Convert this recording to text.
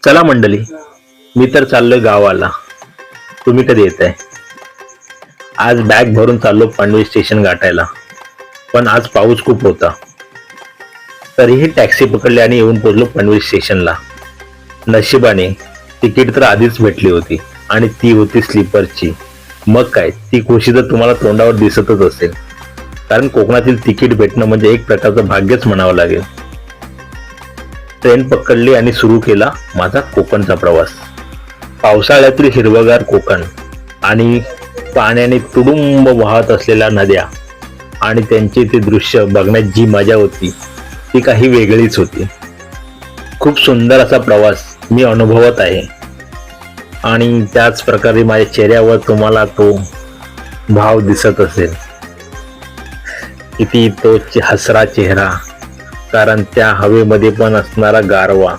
चला मंडळी, मी तर चाललोय गावाला. तुम्ही कधी येताय? आज बॅग भरून चाललो पनवेल स्टेशन गाठायला, पण आज पाऊस खूप होता. तरीही टॅक्सी पकडली आणि येऊन पोहोचलो पनवेल स्टेशनला. नशिबाने तिकीट तर आधीच भेटली होती आणि ती होती स्लीपरची. मग काय, ती खुशी तर तुम्हाला तोंडावर दिसतच असेल, कारण कोकणातील तिकीट भेटणं म्हणजे एक प्रकारचं भाग्यच म्हणावं लागेल. ट्रेन पकडली आणि सुरू केला माझा कोकणचा प्रवास. पावसाळ्यातील हिरवगार कोकण आणि पाण्याने तुडुंब वाहत असलेल्या नद्या आणि त्यांचे ते दृश्य बघण्यात जी मजा होती ती काही वेगळीच होती. खूप सुंदर असा प्रवास मी अनुभवत आहे आणि त्याच प्रकारे माझ्या चेहऱ्यावर तुम्हाला तो भाव दिसत असेल. किती तो हसरा चेहरा, कारण त्या हवेमध्ये पण असणारा गारवा